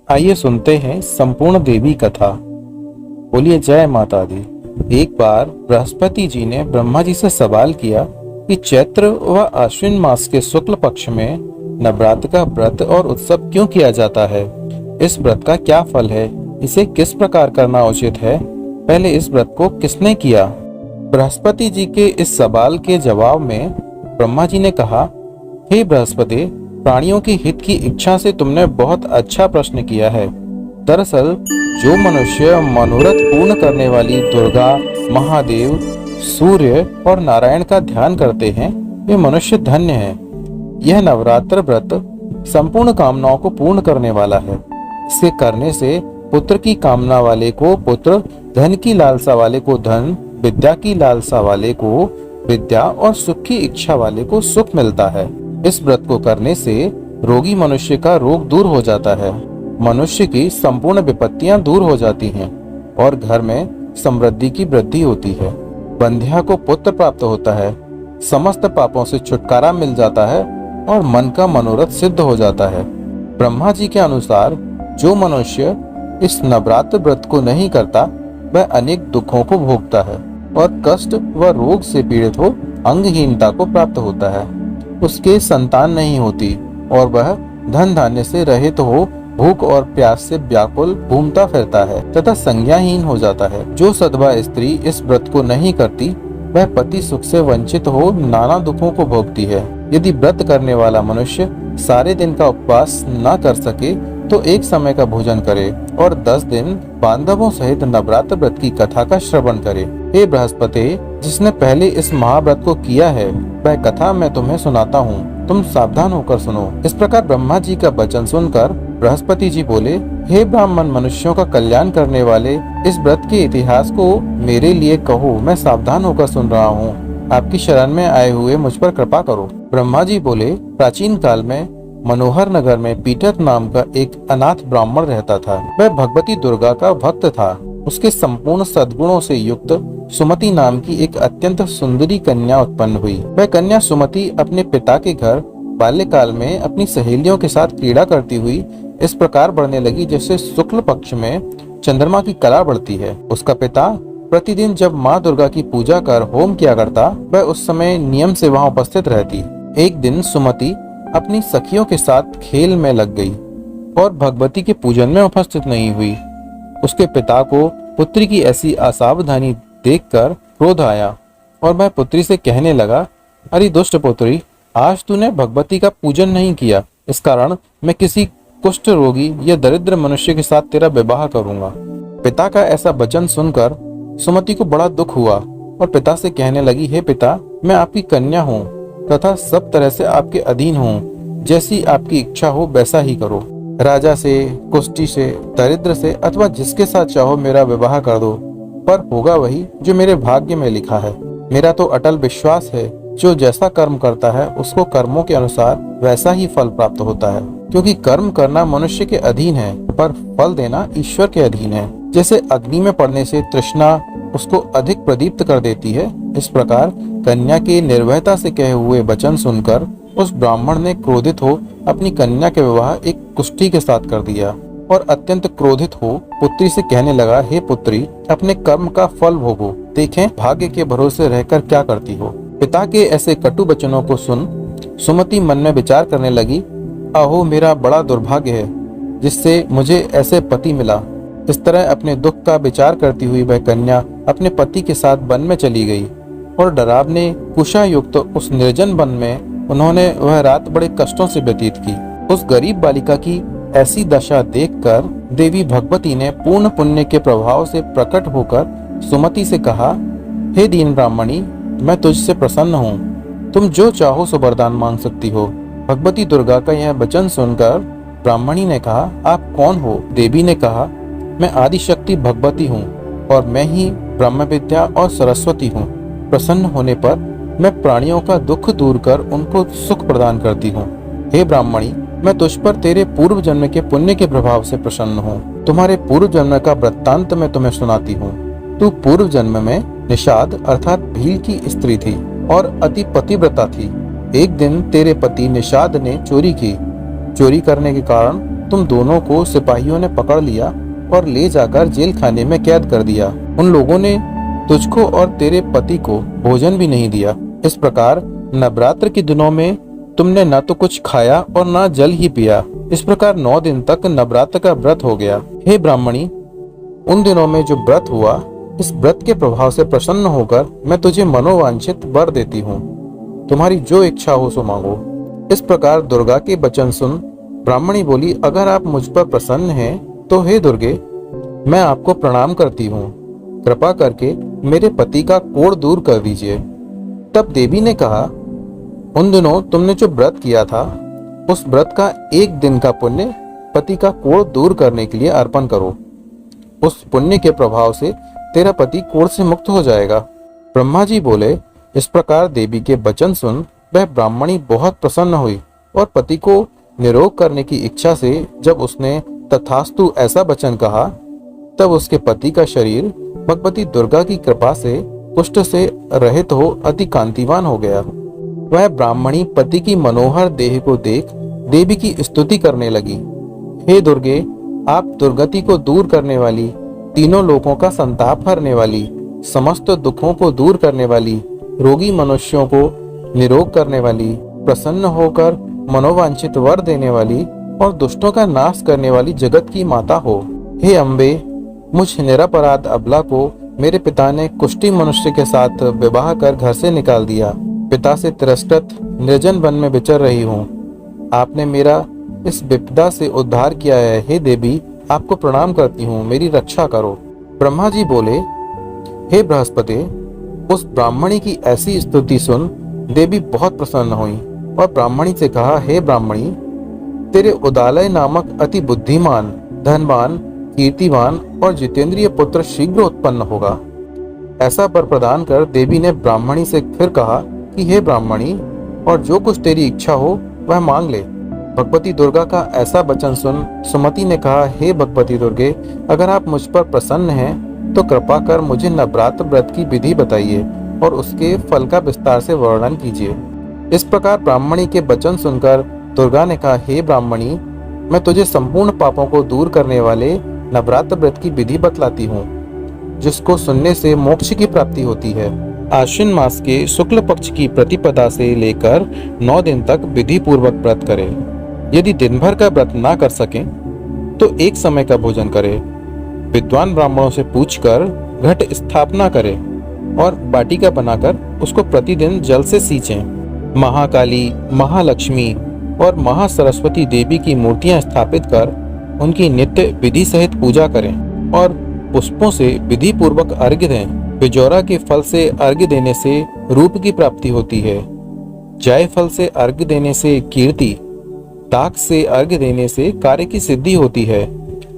आइए सुनते हैं संपूर्ण देवी कथा। बोलिए जय माता दी। एक बार बृहस्पति जी ने ब्रह्मा जी से सवाल किया कि चैत्र व आश्विन मास के शुक्ल पक्ष में नवरात्र का व्रत और उत्सव क्यों किया जाता है। इस व्रत का क्या फल है, इसे किस प्रकार करना उचित है, पहले इस व्रत को किसने किया। बृहस्पति जी के इस सवाल के जवाब में ब्रह्मा जी ने कहा, हे बृहस्पति, प्राणियों के हित की इच्छा से तुमने बहुत अच्छा प्रश्न किया है। दरअसल जो मनुष्य मनोरथ पूर्ण करने वाली दुर्गा, महादेव, सूर्य और नारायण का ध्यान करते हैं, वे मनुष्य धन्य हैं। यह नवरात्र व्रत संपूर्ण कामनाओं को पूर्ण करने वाला है। इसे करने से पुत्र की कामना वाले को पुत्र, धन की लालसा वाले को धन, विद्या की लालसा वाले को विद्या और सुख की इच्छा वाले को सुख मिलता है। इस व्रत को करने से रोगी मनुष्य का रोग दूर हो जाता है, मनुष्य की संपूर्ण विपत्तियां दूर हो जाती हैं और घर में समृद्धि की वृद्धि होती है। बंध्या को पुत्र प्राप्त होता है, समस्त पापों से छुटकारा मिल जाता है और मन का मनोरथ सिद्ध हो जाता है। ब्रह्मा जी के अनुसार जो मनुष्य इस नवरात्र व्रत को नहीं करता वह अनेक दुखों को भोगता है और कष्ट व रोग से पीड़ित हो अंगहीनता को प्राप्त होता है। उसके संतान नहीं होती और वह धन धान्य से रहित हो भूख और प्यास से व्याकुल घूमता फिरता है तथा संज्ञाहीन हो जाता है। जो सधवा स्त्री इस व्रत को नहीं करती वह पति सुख से वंचित हो नाना दुखों को भोगती है। यदि व्रत करने वाला मनुष्य सारे दिन का उपवास न कर सके तो एक समय का भोजन करे और 10 दिन बांधवों सहित नवरात्र व्रत की कथा का श्रवण करे। हे बृहस्पति, जिसने पहले इस महाव्रत को किया है वह कथा मैं तुम्हें सुनाता हूँ, तुम सावधान होकर सुनो। इस प्रकार ब्रह्मा जी का वचन सुनकर बृहस्पति जी बोले, हे ब्राह्मण मनुष्यों का कल्याण करने वाले, इस व्रत के इतिहास को मेरे लिए कहो, मैं सावधान होकर सुन रहा हूँ। आपकी शरण में आए हुए मुझ पर कृपा करो। ब्रह्मा जी बोले, प्राचीन काल में मनोहर नगर में पीटक नाम का एक अनाथ ब्राह्मण रहता था। वह भगवती दुर्गा का भक्त था। उसके संपूर्ण सद्गुणों से युक्त सुमति नाम की एक अत्यंत सुंदरी कन्या उत्पन्न हुई। वह कन्या सुमति अपने पिता के घर बाल्यकाल में अपनी सहेलियों के साथ क्रीड़ा करती हुई इस प्रकार बढ़ने लगी जैसे शुक्ल पक्ष में चंद्रमा की कला बढ़ती है। उसका पिता प्रतिदिन जब माँ दुर्गा की पूजा कर होम किया करता, वह उस समय नियम से वहाँ उपस्थित रहती। एक दिन सुमति अपनी सखियों के साथ खेल में लग गई और भगवती के पूजन में उपस्थित नहीं हुई। उसके पिता को पुत्री की ऐसी असावधानी देखकर क्रोध आया और वह पुत्री से कहने लगा, अरे दुष्ट पुत्री, आज तूने भगवती का पूजन नहीं किया, इस कारण मैं किसी कुष्ठ रोगी या दरिद्र मनुष्य के साथ तेरा विवाह करूंगा। पिता का ऐसा वचन सुनकर सुमति को बड़ा दुख हुआ और पिता से कहने लगी, हे पिता, मैं आपकी कन्या हूँ तथा सब तरह से आपके अधीन हूँ, जैसी आपकी इच्छा हो वैसा ही करो। राजा से, कुष्ठी से, दरिद्र से अथवा जिसके साथ चाहो मेरा विवाह कर दो, पर होगा वही जो मेरे भाग्य में लिखा है। मेरा तो अटल विश्वास है, जो जैसा कर्म करता है उसको कर्मों के अनुसार वैसा ही फल प्राप्त होता है, क्योंकि कर्म करना मनुष्य के अधीन है पर फल देना ईश्वर के अधीन है। जैसे अग्नि में पड़ने से तृष्णा उसको अधिक प्रदीप्त कर देती है, इस प्रकार कन्या के निर्भयता से कहे हुए वचन सुनकर उस ब्राह्मण ने क्रोधित हो अपनी कन्या के विवाह एक कुष्ठी के साथ कर दिया और अत्यंत क्रोधित हो पुत्री से कहने लगा, हे पुत्री, अपने कर्म का फल भोगो, देखें भाग्य के भरोसे रहकर क्या करती हो। पिता के ऐसे कटु वचनों को सुन सुमति मन में विचार करने लगी, अहो मेरा बड़ा दुर्भाग्य है जिससे मुझे ऐसे पति मिला। इस तरह अपने दुख का विचार करती हुई वह कन्या अपने पति के साथ वन में चली गई और डरावने कुशा युक्त उस निर्जन वन में उन्होंने वह रात बड़े कष्टों से व्यतीत की। उस गरीब बालिका की ऐसी दशा देखकर देवी भगवती ने पूर्ण पुण्य के प्रभाव से प्रकट होकर सुमति से कहा, हे दीन ब्राह्मणी, मैं तुझसे प्रसन्न हूँ, तुम जो चाहो सो वरदान मांग सकती हो। भगवती दुर्गा का यह वचन सुनकर ब्राह्मणी ने कहा, आप कौन हो? देवी ने कहा, मैं आदिशक्ति भगवती हूँ और मैं ही ब्रह्म विद्या और सरस्वती हूँ। प्रसन्न होने पर मैं प्राणियों का दुख दूर कर उनको सुख प्रदान करती हूँ। हे ब्राह्मणी, मैं तुझ पर तेरे पूर्व जन्म के पुण्य के प्रभाव से प्रसन्न हूँ। तुम्हारे पूर्व जन्म का वृत्तांत मैं तुम्हें सुनाती हूँ। तू पूर्व जन्म में निषाद अर्थात भील की स्त्री थी और अति पतिव्रता थी। एक दिन तेरे पति निषाद ने चोरी की। चोरी करने के कारण तुम दोनों को सिपाहियों ने पकड़ लिया और ले जाकर जेल खाने में कैद कर दिया। उन लोगों ने तुझको और तेरे पति को भोजन भी नहीं दिया। इस प्रकार नवरात्र के दिनों में तुमने न तो कुछ खाया और न जल ही पिया। इस प्रकार 9 दिन तक नवरात्र का व्रत हो गया। हे ब्राह्मणी, उन दिनों में जो व्रत हुआ, इस व्रत के प्रभाव से प्रसन्न होकर मैं तुझे मनोवांछित वर देती हूँ। तुम्हारी जो इच्छा हो सो मांगो। इस प्रकार दुर्गा के वचन सुन ब्राह्मणी बोली, अगर आप मुझ पर प्रसन्न हैं तो हे दुर्गे, मैं आपको प्रणाम करती हूँ। कृपा करके मेरे पति का कोढ़ दूर कर दीजिए। तब देवी ने कहा, उन दिनों तुमने जो व्रत किया था, उस व्रत का 1 दिन का पुण्य पति का कोढ़ दूर करने के लिए अर्पण करो। उस पुण्य के प्रभाव से तेरा पति कोढ़ से मुक्त हो जाएगा। ब्रह्मा जी बोले, इस प्रकार देवी के वचन सुन वह ब्राह्मणी बहुत प्रसन्न हुई और पति को निरोग करने की इच्छा से जब उसने तथास्तु ऐसा वचन कहा, तब उसके पति का शरीर भगवती दुर्गा की कृपा से कुष्ठ से रहित हो अति कांतिवान हो गया। वह ब्राह्मणी पति की मनोहर देह को देख देवी की स्तुति करने लगी। हे दुर्गे, आप दुर्गति को दूर करने वाली, तीनों लोकों का संताप हरने वाली, समस्त दुखों को दूर करने वाली, रोगी मनुष्यों को निरोग करने वाली, प्रसन्न होकर मनोवांछित वर देने वाली और दुष्टों का नाश करने वाली जगत की माता हो। हे अम्बे, मुझ निरपराध अबला को मेरे पिता ने कुष्ठी मनुष्य के साथ विवाह कर घर से निकाल दिया। पिता से तिरस्कृत निर्जन वन में विचर रही हूँ। आपने मेरा इस विपदा से उद्धार किया है। हे देवी, आपको प्रणाम करती हूँ, मेरी रक्षा करो। ब्रह्मा जी बोले, हे बृहस्पति, उस ब्राह्मणी की ऐसी स्तुति सुन देवी बहुत प्रसन्न हुई और ब्राह्मणी से कहा, हे ब्राह्मणी, तेरे उदालय नामक अति बुद्धिमान, धनवान, कीर्तिवान और जितेंद्रिय पुत्र शीघ्र उत्पन्न होगा। ऐसा वर प्रदान कर देवी ने ब्राह्मणी से फिर कहा कि हे ब्राह्मणी, और जो कुछ तेरी इच्छा हो वह मांग ले। भगवती दुर्गा का ऐसा वचन सुन सुमति ने कहा, हे भगवती दुर्गे, अगर आप मुझ पर प्रसन्न हैं तो कृपा कर मुझे नवरात्र व्रत की विधि बताइए और उसके फल का विस्तार से वर्णन कीजिए। इस प्रकार ब्राह्मणी के वचन सुनकर दुर्गा ने कहा, हे ब्राह्मणी, मैं तुझे संपूर्ण पापों को दूर करने वाले नवरात्र व्रत की विधि बतलाती हूँ, जिसको सुनने से मोक्ष की प्राप्ति होती है। आश्विन मास के शुक्ल पक्ष की प्रतिपदा से लेकर 9 दिन तक विधि पूर्वक व्रत करें। यदि दिन भर का व्रत ना कर सकें तो एक समय का भोजन करें। विद्वान ब्राह्मणों से पूछकर घट स्थापना करें और बाटिका बनाकर उसको प्रतिदिन जल से सींचें। महाकाली, महालक्ष्मी और महासरस्वती देवी की मूर्तियां स्थापित कर उनकी नित्य विधि सहित पूजा करें और पुष्पों से विधि पूर्वक अर्घ्य दें। बिजौरा के फल से अर्घ्य देने से रूप की प्राप्ति होती है। जाय फल से अर्घ्य देने से कीर्ति, ताक से अर्घ्य देने से कार्य की सिद्धि होती है,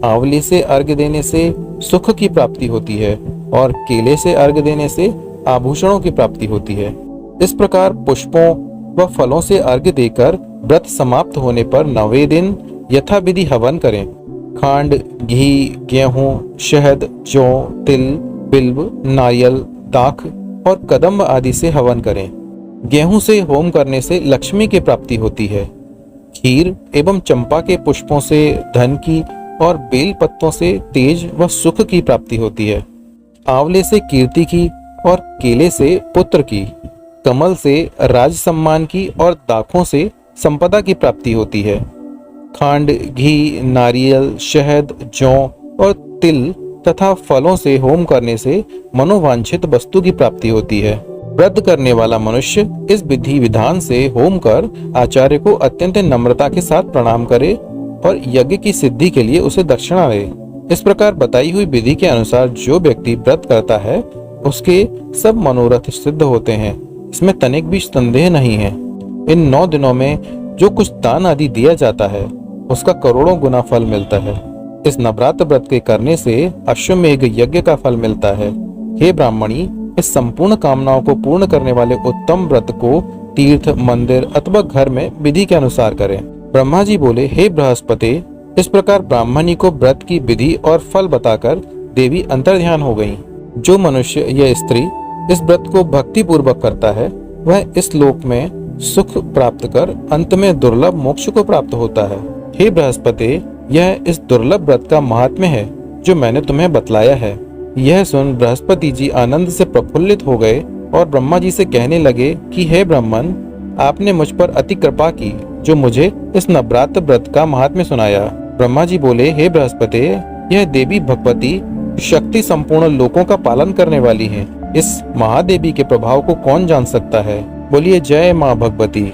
आंवले से अर्घ्य देने से सुख की प्राप्ति होती है और केले से अर्घ्य देने से आभूषणों की प्राप्ति होती है। इस प्रकार पुष्पों व फलों से अर्घ्य देकर व्रत समाप्त होने पर 9वें दिन यथाविधि हवन करें। खांड, घी, गेहूं, शहद, जौ, तिल, बिल्व, नारियल, दाख और कदम्ब आदि से हवन करें। गेहूं से होम करने से लक्ष्मी की प्राप्ति होती है। खीर एवं चंपा के पुष्पों से धन की और बेल पत्तों से तेज व सुख की प्राप्ति होती है। आंवले से कीर्ति की और केले से पुत्र की, कमल से राज सम्मान की और दाखों से संपदा की प्राप्ति होती है। खांड, घी, नारियल, शहद, जौ और तिल तथा फलों से होम करने से मनोवांछित वस्तु की प्राप्ति होती है। व्रत करने वाला मनुष्य इस विधि विधान से होम कर आचार्य को अत्यंत नम्रता के साथ प्रणाम करे और यज्ञ की सिद्धि के लिए उसे दक्षिणा दे। इस प्रकार बताई हुई विधि के अनुसार जो व्यक्ति व्रत करता है उसके सब मनोरथ सिद्ध होते हैं। इसमें तनिक भी संदेह नहीं है। इन 9 दिनों में जो कुछ दान आदि दिया जाता है उसका करोड़ों गुना फल मिलता है। इस नवरात्र व्रत के करने से अश्वमेघ यज्ञ का फल मिलता है। हे ब्राह्मणी, इस संपूर्ण कामनाओं को पूर्ण करने वाले उत्तम व्रत को तीर्थ, मंदिर अथवा घर में विधि के अनुसार करें। ब्रह्मा जी बोले, हे बृहस्पति, इस प्रकार ब्राह्मणी को व्रत की विधि और फल बताकर देवी अंतर्ध्यान हो गयी। जो मनुष्य या स्त्री इस व्रत को भक्ति पूर्वक करता है वह इस लोक में सुख प्राप्त कर अंत में दुर्लभ मोक्ष को प्राप्त होता है। हे बृहस्पति, यह इस दुर्लभ व्रत का महात्म्य है जो मैंने तुम्हें बतलाया है। यह सुन बृहस्पति जी आनंद से प्रफुल्लित हो गए और ब्रह्मा जी से कहने लगे कि हे ब्राह्मण, आपने मुझ पर अति कृपा की जो मुझे इस नवरात्र व्रत का महात्म्य सुनाया। ब्रह्मा जी बोले, हे बृहस्पति, यह देवी भगवती शक्ति संपूर्ण लोकों का पालन करने वाली है। इस महादेवी के प्रभाव को कौन जान सकता है। बोलिए जय माँ भगवती।